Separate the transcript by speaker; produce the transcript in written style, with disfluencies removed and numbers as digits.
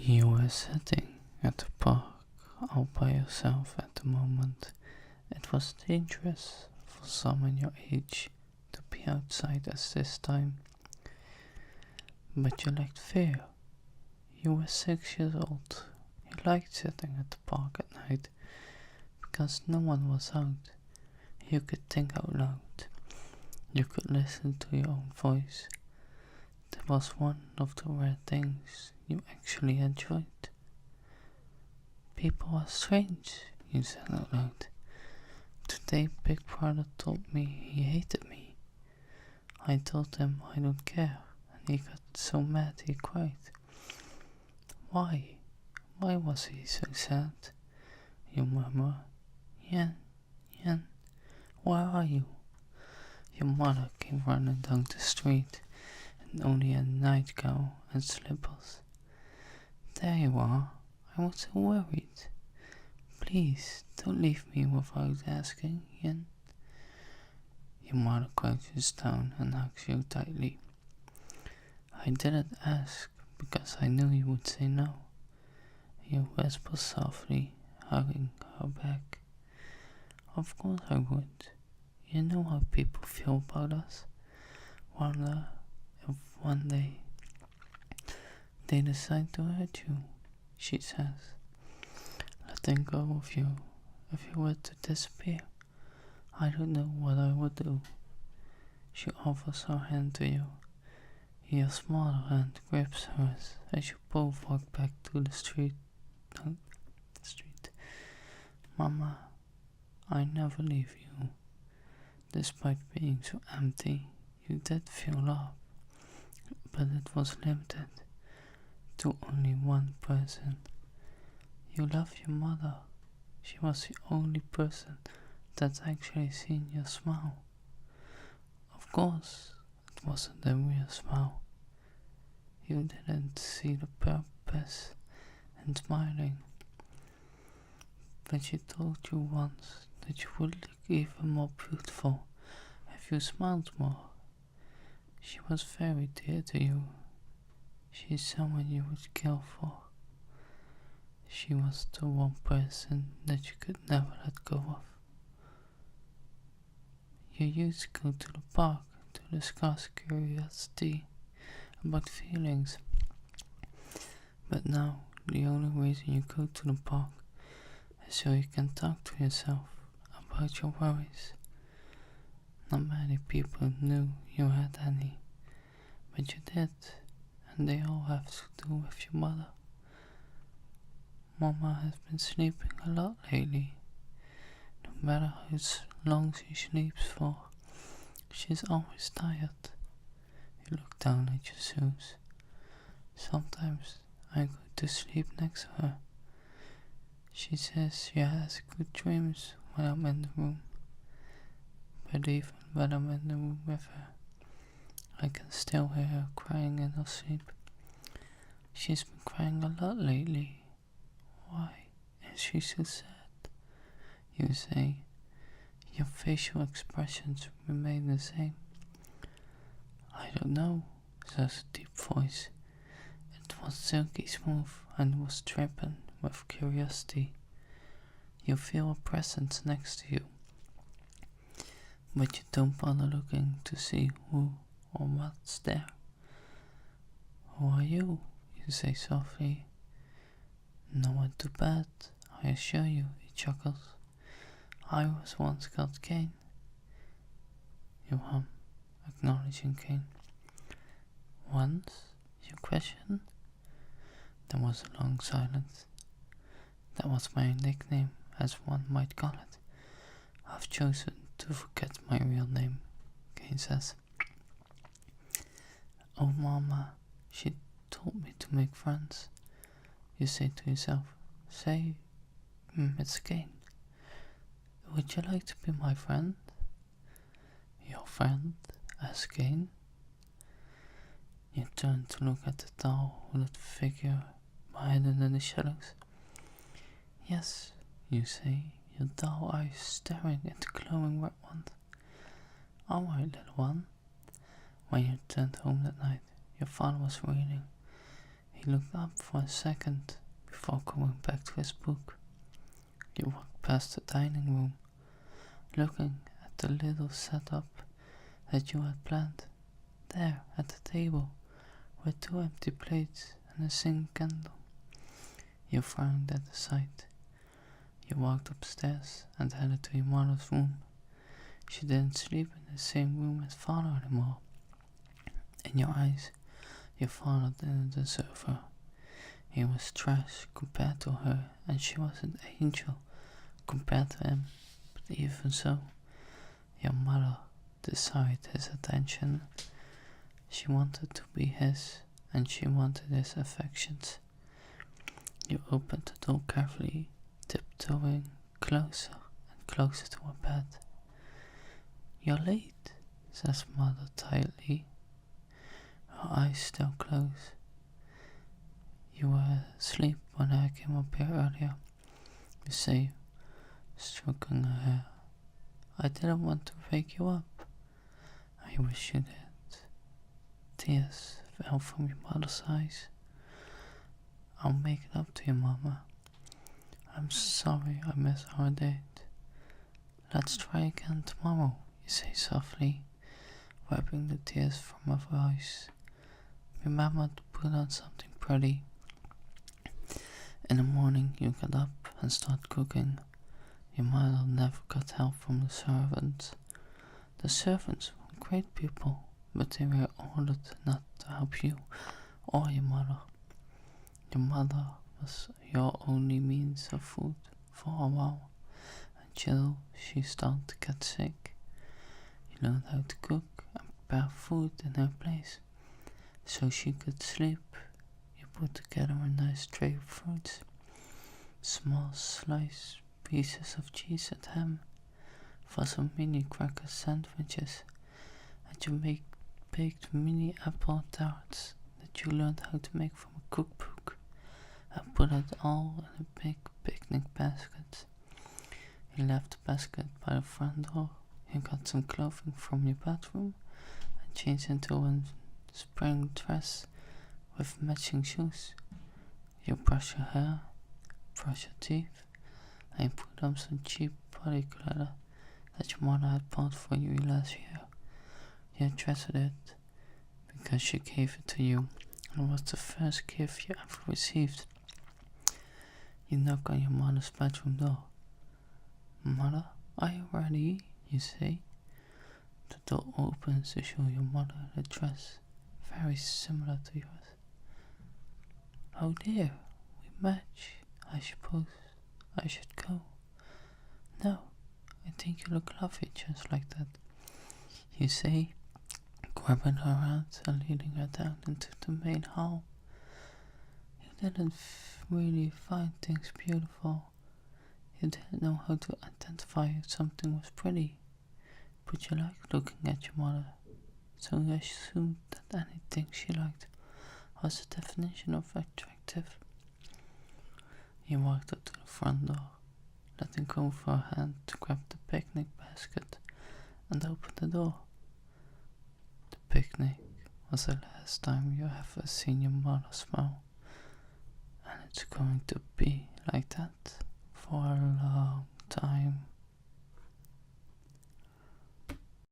Speaker 1: You were sitting at the park all by yourself at the moment. It was dangerous for someone your age to be outside at this time, but you lacked fear. You were 6 years old. You liked sitting at the park at night because no one was out. You could think out loud. You could listen to your own voice. That was one of the rare things you actually enjoyed. People are strange, you said out loud. Today Big Brother told me he hated me. I told him I don't care, and he got so mad he cried. Why? Why was he so sad? You murmur. Yan, Yan, where are you? Your mother came running down the street, and only a nightgown and slippers. There you are. I was so worried. Please, don't leave me without asking, Yan. Your mother crouches down and hugs you tightly. I didn't ask because I knew you would say no. You whisper softly, hugging her back. Of course I would. You know how people feel about us. Wonder if one day they decide to hurt you, she says, letting go of you. If you were to disappear, I don't know what I would do. She offers her hand to you. Your smaller hand grips hers as you both walk back to the street. Mama, I never leave you. Despite being so empty, you did feel love, but it was limited to only one person. You love your mother. She was the only person that's actually seen you smile. Of course, it wasn't a real smile. You didn't see the purpose in smiling. But she told you once that you would look even more beautiful if you smiled more. She was very dear to you. She's someone you would kill for. She was the one person that you could never let go of. You used to go to the park to discuss curiosity about feelings. But now, the only reason you go to the park is so you can talk to yourself about your worries. Not many people knew you had any, but you did, and they all have to do with your mother. Mama has been sleeping a lot lately. No matter how long she sleeps for, she's always tired. You look down at your shoes. Sometimes I go to sleep next to her. She says she has good dreams when I'm in the room. But even when I'm in the room with her, I can still hear her crying in her sleep. She's been crying a lot lately. Why is she so sad? You say. Your facial expressions remain the same. I don't know, says a deep voice. It was silky smooth and was dripping with curiosity. You feel a presence next to you, but you don't bother looking to see who or what's there. Who are you? You say softly. No one too bad, I assure you, he chuckles. I was once called Cain. You hum, acknowledging Cain. Once? You question? There was a long silence. That was my nickname, as one might call it. I've chosen to forget my real name, Cain says. Oh, Mama, she told me to make friends. You say to yourself, say, it's Cain. Would you like to be my friend? Your friend? Asked Cain. You turn to look at the tall, hooded figure hidden in the shadows. Yes, you say, your dull eyes staring into glowing red ones. All right, little one. When you returned home that night, your father was reading. He He looked up for a second before going back to his book. He walked past the dining room, looking at the little setup that you had planned. There, at the table, were 2 empty plates and a single candle. You frowned at the sight. You walked upstairs and headed to your mother's room. She didn't sleep in the same room as father anymore. In your eyes, your father didn't deserve her. He was trash compared to her, and she was an angel compared to him. But even so, your mother desired his attention. She wanted to be his, and she wanted his affections. You opened the door carefully, tiptoeing closer and closer to her bed. "You're late," says mother tiredly, her eyes still closed. "You were asleep when I came up here earlier," you say, stroking her hair. "I didn't want to wake you up." "I wish you did." Tears fell from your mother's eyes. "I'll make it up to you, Mama. I'm sorry I missed our date. Let's try again tomorrow," you say softly, wiping the tears from her voice. "Remember to put on something pretty." In the morning you got up and started cooking. Your mother never got help from the servants. The servants were great people, but they were ordered not to help you or your mother. Your mother was your only means of food for a while, until she started to get sick. You learned how to cook and prepare food in her place, so she could sleep. You put together a nice tray of fruits, small sliced pieces of cheese and ham, for some mini cracker sandwiches, and you baked mini apple tarts that you learned how to make from a cookbook, and put it all in a big picnic basket. You left the basket by the front door. You got some clothing from your bedroom and changed into a spring dress with matching shoes. You brush your hair, brush your teeth, and you put on some cheap body glitter that your mother had bought for you last year. You treasured it because she gave it to you, and it was the first gift you ever received. You knock on your mother's bedroom door. "Mother, are you ready?" you say. The door opens to show your mother a dress very similar to yours. "Oh dear, we match. I suppose I should go." "No, I think you look lovely just like that," you say, grabbing her hand and leading her down into the main hall. You didn't really find things beautiful. You didn't know how to identify if something was pretty, but you liked looking at your mother, so you assumed that anything she liked was the definition of attractive. You walked up to the front door, letting go of her hand to grab the picnic basket and open the door. The picnic was the last time you ever seen your mother smile, and it's going to be like that for a long time.